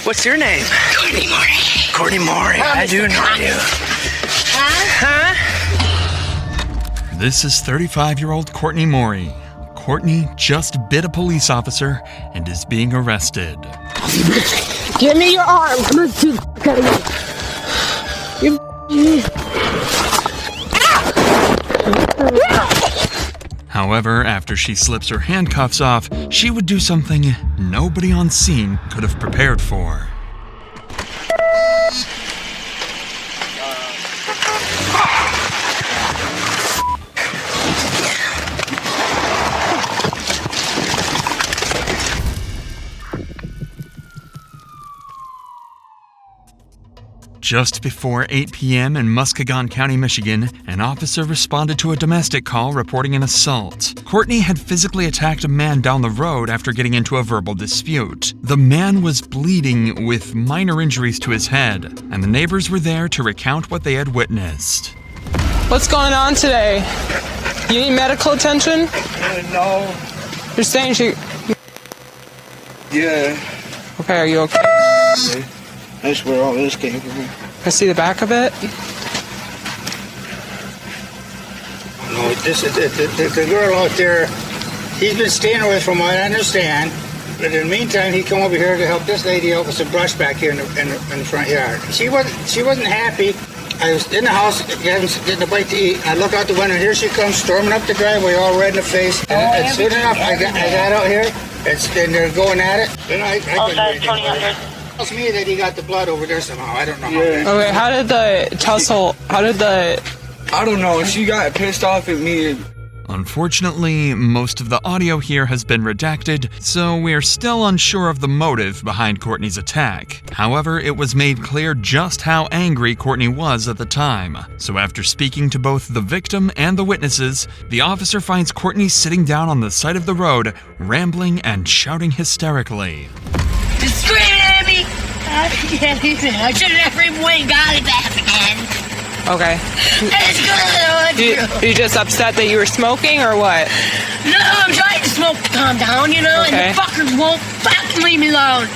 What's your name? Cortney Morey. Cortney Morey. I do know you. Huh? This is 35-year-old Cortney Morey. Cortney just bit a police officer and is being arrested. Give me your arm. I'm gonna shoot the fuck out of you. However, after she slips her handcuffs off, she would do something nobody on scene could have prepared for. Just before 8 p.m. in Muskegon County, Michigan, an officer responded to a domestic call reporting an assault. Cortney had physically attacked a man down the road after getting into a verbal dispute. The man was bleeding with minor injuries to his head, and the neighbors were there to recount what they had witnessed. What's going on today? You need medical attention? No. You're saying she... Yeah. Okay, are you okay? Okay. That's where all this came from. I see the back of it. No, this is the girl out there. He's been staying with, from what I understand. But in the meantime, he come over here to help this lady out with some brush back here in the front yard. She wasn't happy. I was in the house getting a bite to eat. I look out the window. Here she comes storming up the driveway, all red in the face. And soon enough, I got out here, and they're going at it. Then I tells me that he got the blood over there somehow. I don't know how. Okay, how did the tussle? I don't know. She got pissed off at me. Unfortunately, most of the audio here has been redacted, so we're still unsure of the motive behind Cortney's attack. However, it was made clear just how angry Cortney was at the time. So after speaking to both the victim and the witnesses, the officer finds Cortney sitting down on the side of the road, rambling and shouting hysterically. Just screaming at me. I should have never even went and got it back again. Okay. It's good. You just upset that you were smoking, or what? No, I'm trying to smoke to calm down, you know, Okay. and the fuckers won't fucking leave me alone.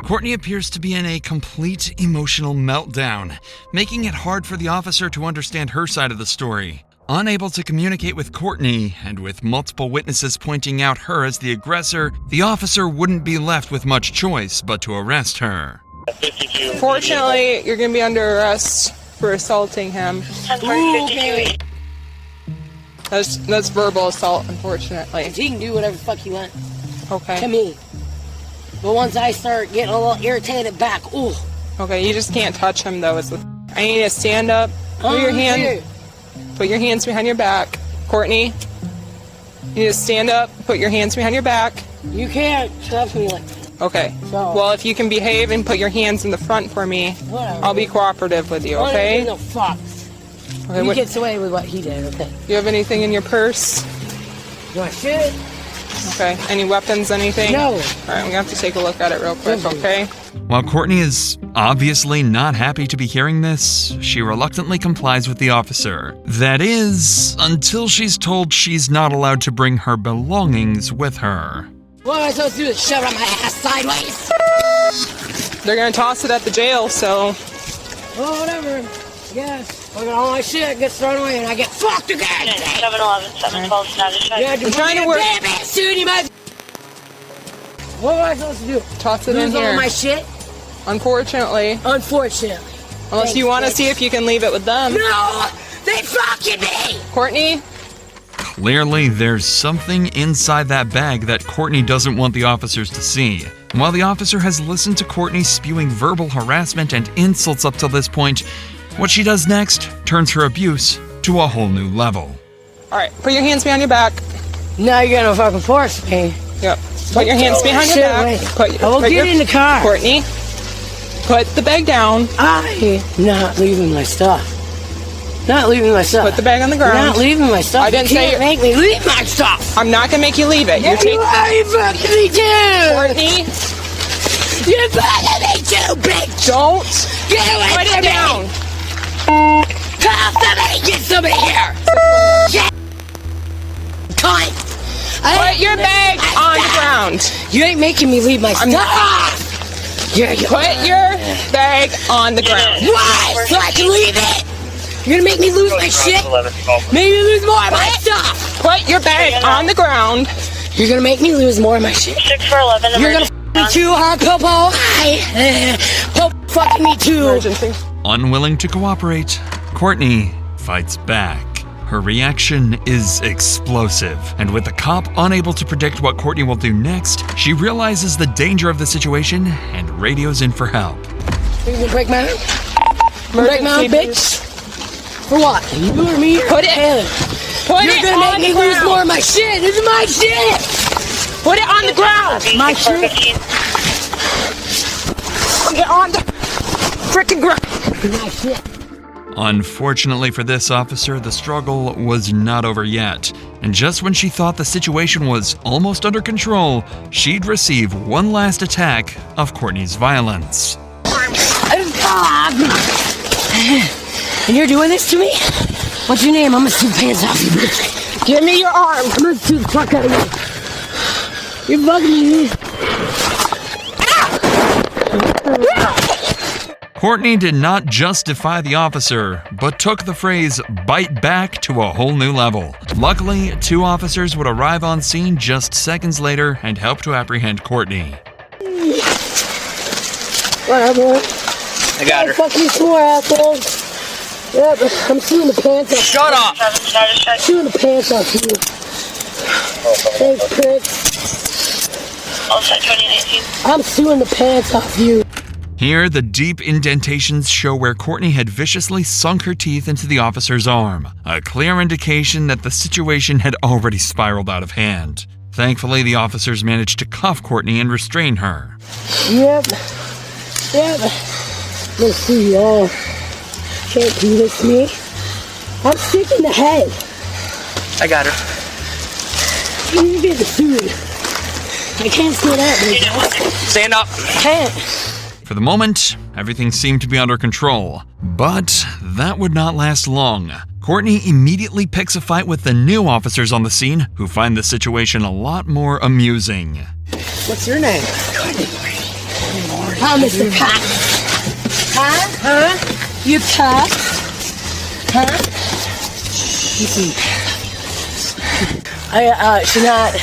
Cortney appears to be in a complete emotional meltdown, making it hard for the officer to understand her side of the story. Unable to communicate with Cortney, and with multiple witnesses pointing out her as the aggressor, the officer wouldn't be left with much choice but to arrest her. Fortunately, you're going to be under arrest for assaulting him. Okay. That's verbal assault, unfortunately. He can do whatever the fuck he wants to Okay. me. But once I start getting a little irritated back, ooh. Okay, you just can't touch him, though. I need you to stand up. Put your hands behind your back. Cortney, you need to stand up. Put your hands behind your back. You can't touch me like that. Okay. So- Well, if you can behave and put your hands in the front for me, Whatever. I'll be cooperative with you, okay? No fucks. Okay, He gets away with what he did, okay? you have anything in your purse? You want shit? Okay. Any weapons, anything? No. All right, I'm going to have to take a look at it real quick, okay? While Cortney is obviously not happy to be hearing this, she reluctantly complies with the officer. That is, until she's told she's not allowed to bring her belongings with her. What am I supposed to do? Shove it on my ass sideways? They're going to toss it at the jail, so... Well, whatever. Yeah. Look at all my shit gets thrown away and I get fucked again. 711, 712, Yeah, I'm trying to work... Soon you might... What am I supposed to do? Toss it in Lose all here. my shit? Unfortunately. Unfortunately. Unless you want to see if you can leave it with them. No! They fucking me! Courtney? Clearly, there's something inside that bag that Cortney doesn't want the officers to see. While the officer has listened to Cortney spewing verbal harassment and insults up till this point, what she does next turns her abuse to a whole new level. Alright, put your hands behind your back. Now you're gonna fucking force me. Yep. Put your hands behind your back. I will get in the car. Courtney, put the bag down. I'm not leaving my stuff. Not leaving my stuff. Put the bag on the ground. Not leaving my stuff. I didn't you say can't make me leave my stuff. I'm not gonna make you leave it. Yeah, you are. You fucking me too. Courtney, you fucking me too, bitch. don't. Get away Put from it down. me. Call somebody. Get somebody here. Shit. Cunt. Put your bag on the ground. You ain't making me leave my stuff. Put your bag on the ground. Why? So I can leave it? You're gonna make me lose my shit? Make me lose more of my stuff! Put your bag on the ground. You're gonna make me lose more of my shit. 6-4-11. You're gonna me too, huh, Popo? Popo fucking me too. Emergency. Unwilling to cooperate, Cortney fights back. Her reaction is explosive, and with the cop unable to predict what Cortney will do next, she realizes the danger of the situation and radios in for help. You gonna break my arm? Break my arm, bitch? For what? You or me? Put it. You're gonna make me lose more of my shit. This is my shit. Put it on the ground. My shit. Put it on the freaking ground. My shit. Unfortunately for this officer, the struggle was not over yet, and just when she thought the situation was almost under control, she'd receive one last attack of Cortney's violence. And you're doing this to me? What's your name? I'm gonna sue the pants off you, bitch. Give me your arm. I'm gonna sue the fuck out of you. You're bugging me. Cortney did not just defy the officer, but took the phrase "bite back" to a whole new level. Luckily, 2 officers would arrive on scene just seconds later and help to apprehend Cortney. Whatever. I got her. Fuck you some more, asshole. Yeah, but I'm suing the pants off. Shut up! I'm suing the pants off you. Thanks, prick. Also 2019. I'm suing the pants off you. Here, the deep indentations show where Cortney had viciously sunk her teeth into the officer's arm, a clear indication that the situation had already spiraled out of hand. Thankfully, the officers managed to cuff Cortney and restrain her. Yep. I'm gonna sue you all. Can't do this to me. I'm sick in the head. I got her. You're getting sued. I can't stand up, baby. Stand up. I can't. For the moment, everything seemed to be under control, but that would not last long. Cortney immediately picks a fight with the new officers on the scene, who find the situation a lot more amusing. What's your name? Cortney Morey. Hi, Mr. Cop. Huh? You cop? Huh? She's not.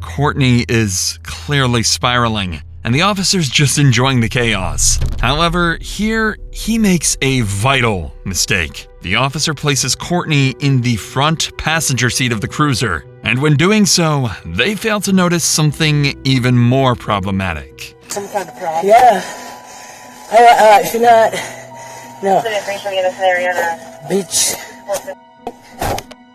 Cortney is clearly spiraling, and the officer's just enjoying the chaos. However, here he makes a vital mistake. The officer places Cortney in the front passenger seat of the cruiser, and when doing so, they fail to notice something even more problematic. Some kind of problem? Yeah. She's not. No. Bitch.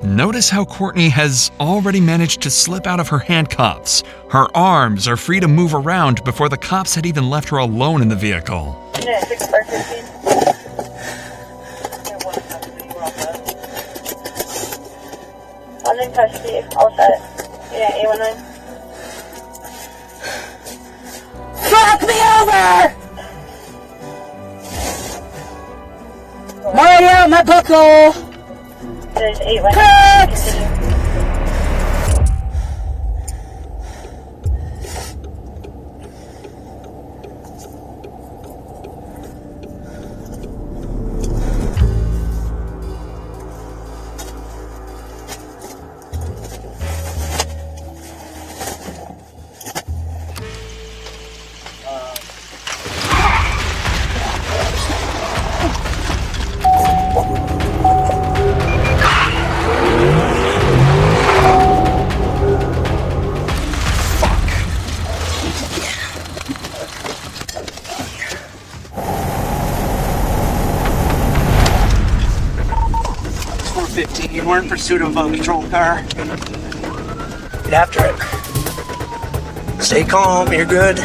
Notice how Cortney has already managed to slip out of her handcuffs. Her arms are free to move around before the cops had even left her alone in the vehicle. I'm in custody. All set. Yeah, 819. Fuck me over! Mario, my buckle! There's 819. Cut! You were in pursuit of a patrol car. Get after it. Stay calm, you're good.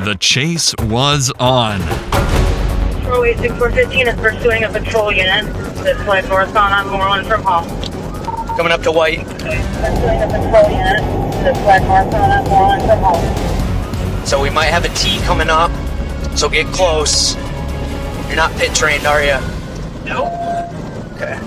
The chase was on. 408-6415 is pursuing a patrol unit that's like northbound on Moreland from home. Coming up to White. Pursuing a patrol unit that's like northbound on Moreland from home. So we might have a T coming up, so get close. You're not pit trained, are you? Nope. Okay.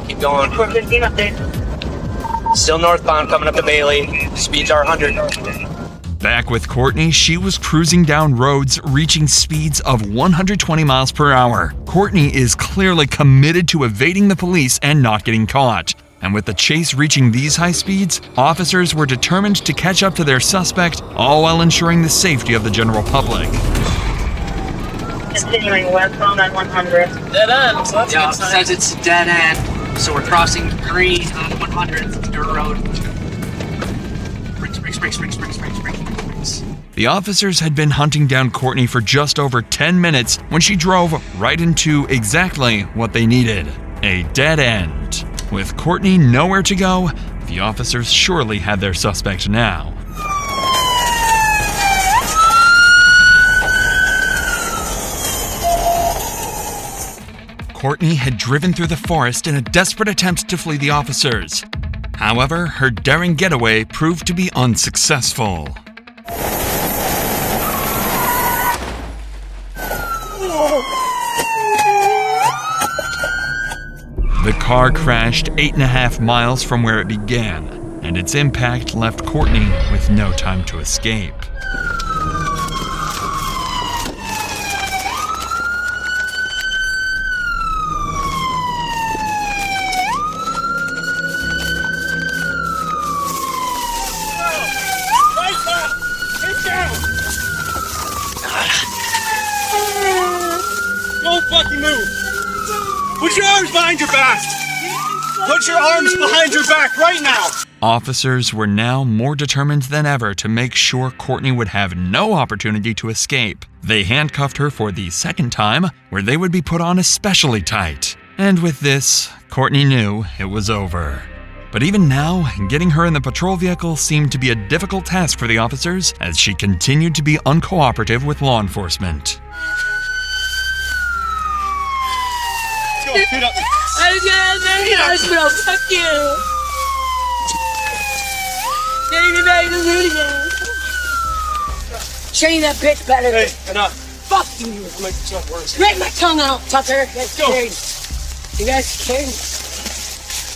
Keep going. 415 update. Still northbound coming up to Bailey. Speeds are 100. Back with Cortney, she was cruising down roads reaching speeds of 120 miles per hour. Cortney is clearly committed to evading the police and not getting caught. And with the chase reaching these high speeds, officers were determined to catch up to their suspect, all while ensuring the safety of the general public. Continuing westbound on 100. Dead end. So that's it says it's a dead end. So we're crossing green on 100th dirt road. Brakes. The officers had been hunting down Cortney for just over 10 minutes when she drove right into exactly what they needed, a dead end. With Cortney nowhere to go, the officers surely had their suspect now. Cortney had driven through the forest in a desperate attempt to flee the officers. However, her daring getaway proved to be unsuccessful. The car crashed 8.5 miles from where it began, and its impact left Cortney with no time to escape. Don't fucking move! Put your arms behind your back! Put your arms behind your back right now! Officers were now more determined than ever to make sure Cortney would have no opportunity to escape. They handcuffed her for the second time, where they would be put on especially tight. And with this, Cortney knew it was over. But even now, getting her in the patrol vehicle seemed to be a difficult task for the officers, as she continued to be uncooperative with law enforcement. Go, get up. I was gonna say hospital. Fuck you. Getting me back to the hood again. Train that bitch better. Hey, enough. Fuck you. Make yourself worse. Rip my tongue out, Tucker. That's Go. scary. You guys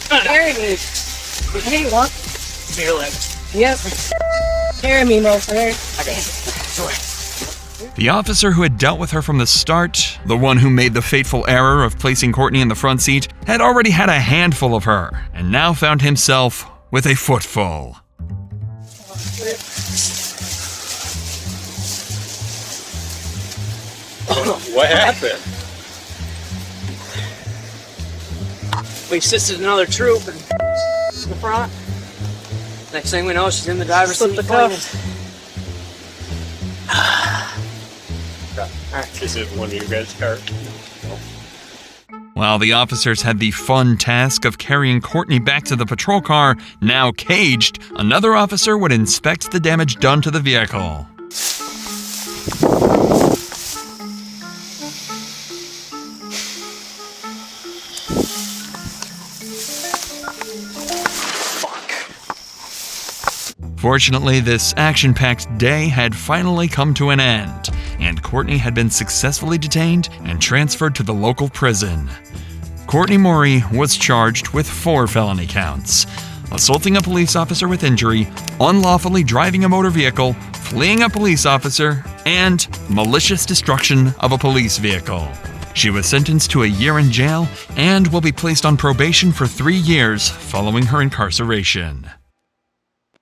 carry me. Hey, what? Beer leg. Yep. Carry me, motherfucker. The officer who had dealt with her from the start, the one who made the fateful error of placing Cortney in the front seat, had already had a handful of her, and now found himself with a footful. What happened? We assisted another troop in the front. Next thing we know, she's in the driver's seat. The cuff. Is it one of you guys' car? While the officers had the fun task of carrying Cortney back to the patrol car, now caged, another officer would inspect the damage done to the vehicle. Fortunately, this action-packed day had finally come to an end, and Cortney had been successfully detained and transferred to the local prison. Cortney Morey was charged with 4 felony counts: assaulting a police officer with injury, unlawfully driving a motor vehicle, fleeing a police officer, and malicious destruction of a police vehicle. She was sentenced to a year in jail and will be placed on probation for 3 years following her incarceration.